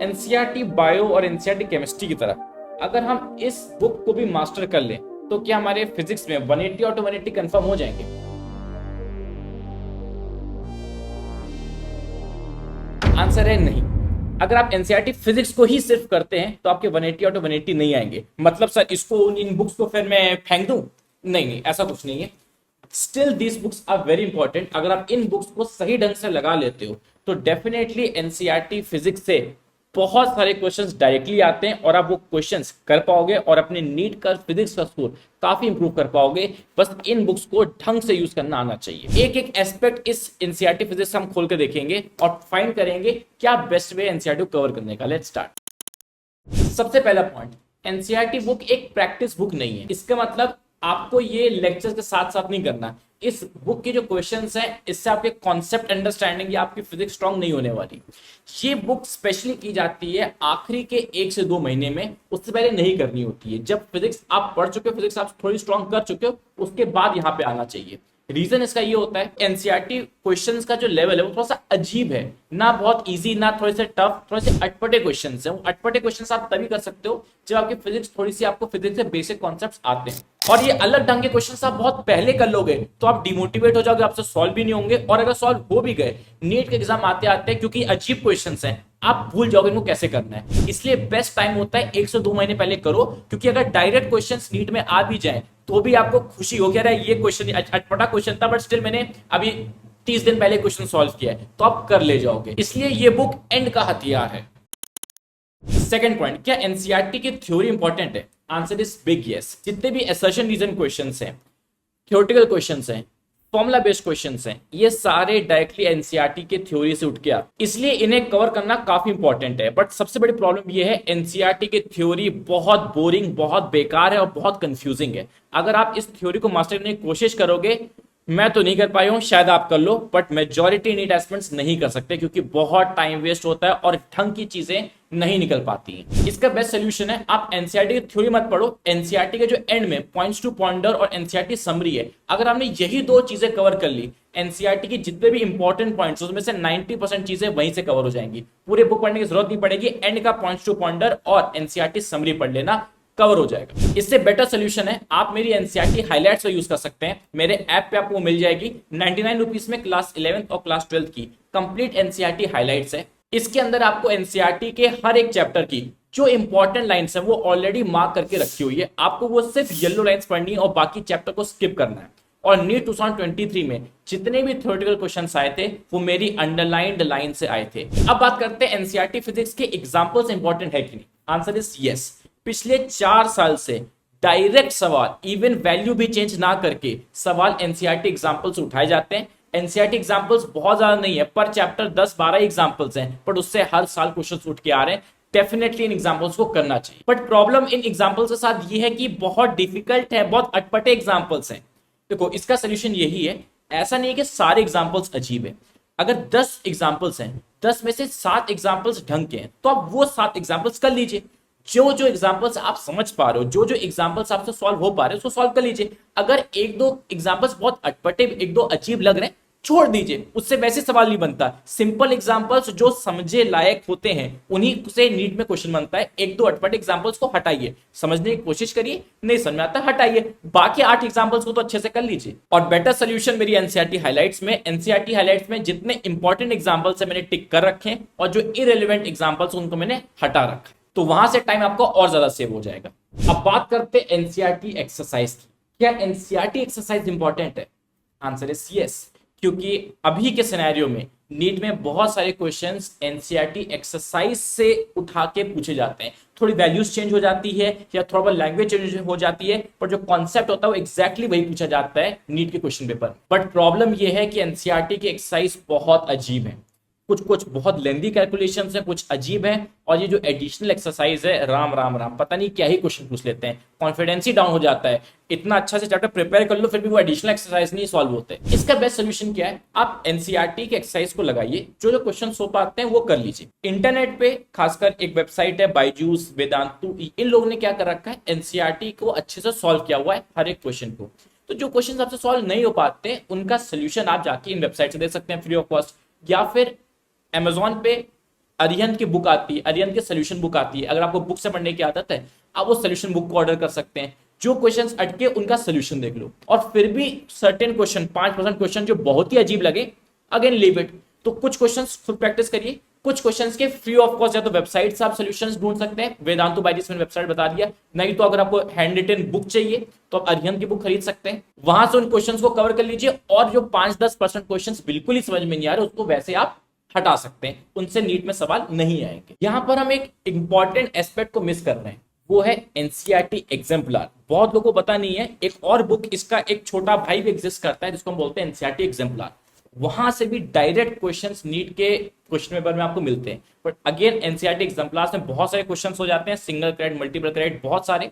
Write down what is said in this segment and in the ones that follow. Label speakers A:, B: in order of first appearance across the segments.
A: NCERT bio और NCERT chemistry की तरह अगर हम इस बुक को भी मास्टर कर लें तो क्या हमारे फिजिक्स में 180 आउट ऑफ 180 कंफर्म हो जाएंगे? आंसर है नहीं। अगर आप एनसीईआरटी फिजिक्स को ही सिर्फ करते हैं तो आपके 180 आउट ऑफ 180 नहीं आएंगे। मतलब सर इसको इन बुक्स को फिर मैं फेंक दूं? नहीं नहीं, ऐसा कुछ नहीं है। Still these books are very important. अगर आप इन बुक्स को सही ढंग से लगा लेते हो तो डेफिनेटली एनसीईआरटी फिजिक्स से बहुत सारे क्वेश्चंस डायरेक्टली आते हैं और आप वो क्वेश्चंस कर पाओगे और अपने नीट का फिजिक्स का स्कोर काफी इंप्रूव कर पाओगे। बस इन बुक्स को ढंग से यूज करना आना चाहिए। एक एक एस्पेक्ट इस एनसीईआरटी फिजिक्स हम खोल कर देखेंगे और फाइंड करेंगे क्या बेस्ट वे एनसीईआरटी को कवर करने का। Let's start. सबसे पहला पॉइंट, एनसीईआरटी बुक एक प्रैक्टिस बुक नहीं है। इसका मतलब आपको ये लेक्चर्स के साथ साथ नहीं करना। इस बुक के जो क्वेश्चंस हैं इससे आपके कॉन्सेप्ट अंडरस्टैंडिंग या आपकी फिजिक्स स्ट्रांग नहीं होने वाली। ये बुक स्पेशली की जाती है आखिरी के 1 से 2 महीने में, उससे पहले नहीं करनी होती है। जब फिजिक्स आप पढ़ चुके हो, फिजिक्स आप थोड़ी स्ट्रांग कर चुके हो, उसके बाद यहाँ पे आना चाहिए। रीजन इसका ये होता है एनसीईआरटी क्वेश्चंस का जो लेवल है वो थोड़ा सा अजीब है, ना बहुत इजी ना थोड़े से टफ, थोड़े से अटपटे क्वेश्चंस हैं। वो अटपटे क्वेश्चंस आप तभी कर सकते हो जब आपकी फिजिक्स थोड़ी सी, आपको फिजिक्स से बेसिक कॉन्सेप्ट्स आते हैं। और ये अलग ढंग के क्वेश्चंस आप बहुत पहले कर लोगे तो आप डिमोटिवेट हो जाओगे, आपसे सॉल्व भी नहीं होंगे। और अगर सॉल्व हो भी गए नीट के एग्जाम आते आते, क्योंकि अजीब क्वेश्चंस हैं, आप भूल जाओगे इनको कैसे करना है। इसलिए बेस्ट टाइम होता है 1 से 2 महीने पहले करो, क्योंकि अगर डायरेक्ट क्वेश्चंस नीट में आ भी जाए तो भी आपको खुशी हो, कह रहा है ये क्वेश्चन अटपटा क्वेश्चन था बट स्टिल मैंने अभी 30 दिन पहले क्वेश्चन सॉल्व किया है, तो आप कर ले जाओगे। इसलिए ये बुक एंड का हथियार है। सेकंड पॉइंट, क्या एनसीईआरटी की थ्योरी इंपॉर्टेंट है? Answer is big yes. जितने भी असर्शन रीजन क्वेश्चंस हैं, थ्योरेटिकल क्वेश्चंस हैं, फॉर्मुला बेस्ड क्वेश्चंस हैं, ये सारे डायरेक्टली एनसीईआरटी के थ्योरी से उठ के आते, इसलिए इन्हें कवर करना काफी इंपॉर्टेंट है। बट सबसे बड़ी प्रॉब्लम ये है एनसीईआरटी की थ्योरी बहुत बोरिंग, बहुत बेकार है और बहुत कंफ्यूजिंग है। अगर आप इस थ्योरी को मास्टर करने की कोशिश करोगे, मैं तो नहीं कर पाया हूं, शायद आप कर लो, बट मेजॉरिटी नीट एस्पिरेंट्स नहीं कर सकते क्योंकि बहुत टाइम वेस्ट होता है और ढंग की चीजें नहीं निकल पाती हैं। इसका बेस्ट सोल्यूशन है आप एनसीईआरटी की थ्योरी मत पढ़ो, एनसीईआरटी के जो एंड में पॉइंट्स टू पॉन्डर और एनसीईआरटी समरी है, अगर आपने यही 2 चीजें कवर कर ली, एनसीईआरटी की जितने भी इंपॉर्टेंट पॉइंट्स उसमें से 90% चीजें वहीं से कवर हो जाएंगी। पूरे बुक पढ़ने की जरूरत नहीं पड़ेगी, एंड का पॉइंट्स टू पॉन्डर और एनसीईआरटी समरी पढ़ लेना, कवर हो जाएगा। इससे बेटर सोल्यूशन है आप मेरी एनसीईआरटी हाइलाइट्स का यूज कर सकते हैं। मेरे ऐप पे आपको मिल जाएगी 99 रुपीज में क्लास 11th और क्लास 12th की कंप्लीट एनसीईआरटी हाइलाइट्स है। इसके अंदर आपको एनसीईआरटी के हर एक चैप्टर की जो इंपॉर्टेंट लाइंस है वो ऑलरेडी मार्क करके रखी हुई है, आपको वो सिर्फ येलो लाइंस पढ़नी है और बाकी चैप्टर को स्किप करना है। और नीट 2023 में जितने भी थ्योरेटिकल क्वेश्चंस आए थे वो मेरी अंडरलाइंड लाइन से आए थे। अब बात करते हैं एनसीईआरटी फिजिक्स के एग्जांपल्स इंपॉर्टेंट है कि नहीं। Answer is yes. पिछले 4 साल से डायरेक्ट सवाल, इवन वैल्यू भी चेंज ना करके सवाल एनसीईआरटी एग्जांपल्स उठाए जाते हैं। एनसीईआरटी एग्जांपल्स बहुत ज्यादा नहीं है, पर चैप्टर 10-12 एग्जांपल्स हैं, बट उससे हर साल क्वेश्चंस उठ के आ रहे हैं। डेफिनेटली इन एग्जांपल्स को करना चाहिए, बट प्रॉब्लम इन एग्जांपल्स के साथ ये है कि बहुत डिफिकल्ट है, बहुत अटपटे एग्जांपल्स हैं। देखो इसका सोल्यूशन यही है, ऐसा नहीं है कि सारे एग्जांपल्स अजीब है। अगर 10 एग्जांपल्स हैं, 10 में से 7 एग्जांपल्स ढंग के हैं, तो आप वो 7 एग्जांपल्स कर लीजिए। जो जो एग्जांपल्स आप समझ पा रहे हो, जो जो एग्जांपल्स आपसे सॉल्व हो पा रहे हो, उसको सॉल्व कर लीजिए। अगर 1-2 एग्जांपल्स बहुत अटपटे, 1-2 अजीब लग रहे हैं, छोड़ दीजिए, उससे वैसे सवाल नहीं बनता। सिंपल एग्जांपल्स जो समझे लायक होते हैं उन्हीं से नीट में क्वेश्चन बनता है। 1-2 अटपटे एग्जांपल्स को हटाइए, समझने की कोशिश करिए, नहीं समझ में आता हटाइए, बाकी 8 एग्जांपल्स को तो अच्छे से कर लीजिए। और बेटर सोल्यूशन मेरी एनसीईआरटी हाइलाइट्स में, एनसीईआरटी हाइलाइट्स में जितने इंपॉर्टेंट एग्जांपल्स है मैंने टिक कर रखे हैं और जो इररिलेवेंट एग्जांपल्स उनको मैंने हटा रखा है, तो वहां से टाइम आपको और ज्यादा सेव हो जाएगा। अब बात करते हैं एनसीईआरटी एक्सरसाइज की। क्या एनसीईआरटी एक्सरसाइज इंपॉर्टेंट है? आंसर इज यस, क्योंकि अभी के सिनेरियो में नीट में बहुत सारे क्वेश्चंस एनसीईआरटी एक्सरसाइज से उठा के पूछे जाते हैं। थोड़ी वैल्यूज चेंज हो जाती है या थोड़ा बहुत लैंग्वेज चेंज हो जाती है, पर जो कॉन्सेप्ट होता है वो एग्जैक्टली वही पूछा जाता है नीट के क्वेश्चन पेपर। बट प्रॉब्लम यह है कि एनसीईआरटी की एक्सरसाइज बहुत अजीब है, कुछ बहुत लेंदी कैलकुलेशंस है, कुछ अजीब है, और ये जो एडिशनल एक्सरसाइज है, राम राम राम, पता नहीं क्या ही क्वेश्चन पूछ लेते हैं, कॉन्फिडेंस ही डाउन हो जाता है। इतना अच्छा से चैप्टर प्रिपेयर कर लो फिर भी वो एडिशनल एक्सरसाइज नहीं सॉल्व होते। इसका बेस्ट सोल्यूशन क्या है? आप एनसीईआरटी के एक्सरसाइज को लगाइए, जो जो क्वेश्चन हो पाते हैं वो कर लीजिए। इंटरनेट पे खासकर एक वेबसाइट है बायजूस, वेदांतु, इन लोगों ने क्या कर रखा है, एनसीईआरटी को अच्छे से सॉल्व किया हुआ है हर एक क्वेश्चन को। तो जो क्वेश्चन आपसे सॉल्व नहीं हो पाते उनका सोल्यूशन आप जाके इन वेबसाइट से दे सकते हैं फ्री ऑफ कॉस्ट, या फिर Amazon पे अरिहंत की बुक आती है, अरिहंत की सोल्यूशन बुक आती है। अगर आपको बुक से पढ़ने की आदत है, आप वो सोल्यूशन बुक को ऑर्डर कर सकते हैं। जो क्वेश्चंस अटके उनका सोल्यूशन देख लो, और फिर भी सर्टेन क्वेश्चन 5% क्वेश्चन जो बहुत ही अजीब लगे, अगेन लीव इट। तो कुछ क्वेश्चंस खुद प्रैक्टिस करिए, कुछ क्वेश्चंस के फ्री ऑफ कॉस्ट या तो वेबसाइट से आप सॉल्यूशंस ढूंढ सकते हैं, वेदांतु बाईजीस मैंने वेबसाइट बता दिया। नहीं तो अगर आपको हैंड रिटन बुक चाहिए तो आप अरिहंत की बुक खरीद सकते हैं, वहां से उन क्वेश्चंस को कवर कर लीजिए। और जो 5-10% क्वेश्चंस बिल्कुल ही समझ में नहीं आ रहे, उसको वैसे आप हटा सकते हैं, उनसे नीट में सवाल नहीं आएंगे। यहां पर हम एक इंपॉर्टेंट एस्पेक्ट को मिस कर रहे हैं, वो है एनसीईआरटी एग्जाम्पलर। बहुत लोगों को पता नहीं है, एक और बुक इसका एक छोटा भाई भी एग्जिस्ट करता है जिसको हम बोलते हैं एनसीईआरटी एग्जाम्पलर। वहां से भी डायरेक्ट क्वेश्चंस नीट के क्वेश्चन पेपर में आपको मिलते हैं। बट अगेन एनसीईआरटी एग्जाम्पलर्स में बहुत सारे क्वेश्चंस हो जाते हैं, सिंगल क्रेडिट, मल्टीपल क्रेडिट, बहुत सारे।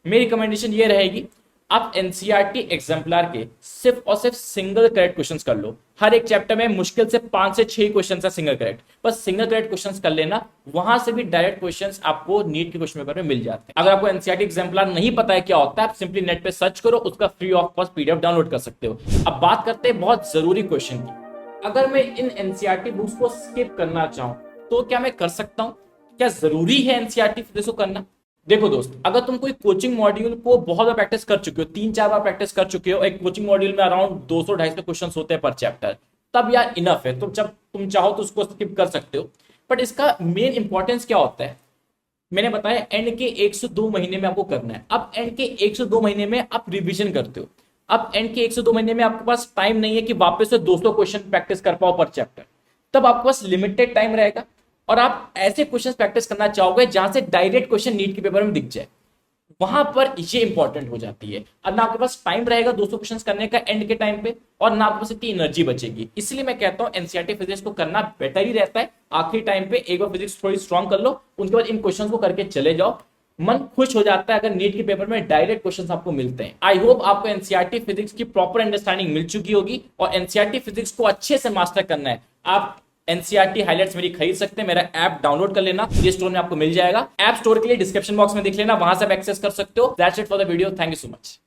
A: मेरी रिकमेंडेशन ये रहेगी, आप एनसीईआरटी एग्जाम्पलर के सिर्फ और सिर्फ सिंगल क्रेडिट क्वेश्चंस कर लो। हर एक चैप्टर में मुश्किल से 5 से 6 क्वेश्चन है सिंगल क्रेडिट, बस सिंगल क्रेडिट क्वेश्चंस कर लेना। वहां से भी डायरेक्ट क्वेश्चंस आपको नीट के क्वेश्चन पेपर में मिल जाते हैं। अगर आपको एनसीईआरटी एग्जाम्पलर नहीं पता है क्या होता है, आप सिंपली नेट पे सर्च करो, उसका free of cost PDF download कर सकते हो। अब बात करते हैं बहुत जरूरी क्वेश्चन की। अगर मैं इन एनसीईआरटी बुक्स को स्किप करना चाहूं तो क्या मैं कर सकता हूं? क्या जरूरी है एनसीईआरटी फिजिक्स को करना? देखो दोस्त, अगर तुम कोई कोचिंग मॉड्यूल को बहुत बार प्रैक्टिस कर चुके हो, 3-4 बार प्रैक्टिस कर चुके हो, एक कोचिंग मॉड्यूल में अराउंड 200-250 क्वेश्चन होते हैं पर चैप्टर, तब यार इनफ है। तुम जब तुम चाहो तो उसको स्किप कर सकते हो। बट इसका मेन इंपॉर्टेंस क्या होता है, मैंने बताया एंड के 1 से 2 महीने में आपको करना है। अब एंड के 1 से 2 महीने में आप रिवीजन करते हो। अब एंड के 1 से 2 महीने में आपके पास टाइम नहीं है कि वापस से 200 क्वेश्चन प्रैक्टिस कर पाओ पर चैप्टर, तब आपके पास लिमिटेड टाइम रहेगा और आप ऐसे क्वेश्चन प्रैक्टिस करना चाहोगे जहां से डायरेक्ट क्वेश्चन नीट के पेपर में दिख जाए। वहां पर ये इंपॉर्टेंट हो जाती है। अब ना आपके पास टाइम रहेगा 200 क्वेश्चन करने का एंड के टाइम पे, और ना आपके पास इतनी एनर्जी बचेगी। इसलिए मैं कहता हूं एनसीईआरटी फिजिक्स को करना बेटर ही रहता है। आखिरी टाइम पे एक बार फिजिक्स थोड़ी स्ट्रॉन्ग कर लो, उनके बाद इन क्वेश्चन को करके चले जाओ। मन खुश हो जाता है अगर नीट के पेपर में डायरेक्ट क्वेश्चंस आपको मिलते हैं। आई होप आपको एनसीईआरटी फिजिक्स की प्रॉपर अंडरस्टैंडिंग मिल चुकी होगी, और एनसीईआरटी फिजिक्स को अच्छे से मास्टर करना है। आप एनसीईआरटी हाइलाइट्स मेरी खरीद सकते हैं, मेरा ऐप डाउनलोड कर लेना, प्ले स्टोर में आपको मिल जाएगा। ऐप स्टोर के लिए डिस्क्रिप्शन बॉक्स में देख लेना, वहां से आप एक्सेस कर सकते हो। That's it for the video, thank you so much.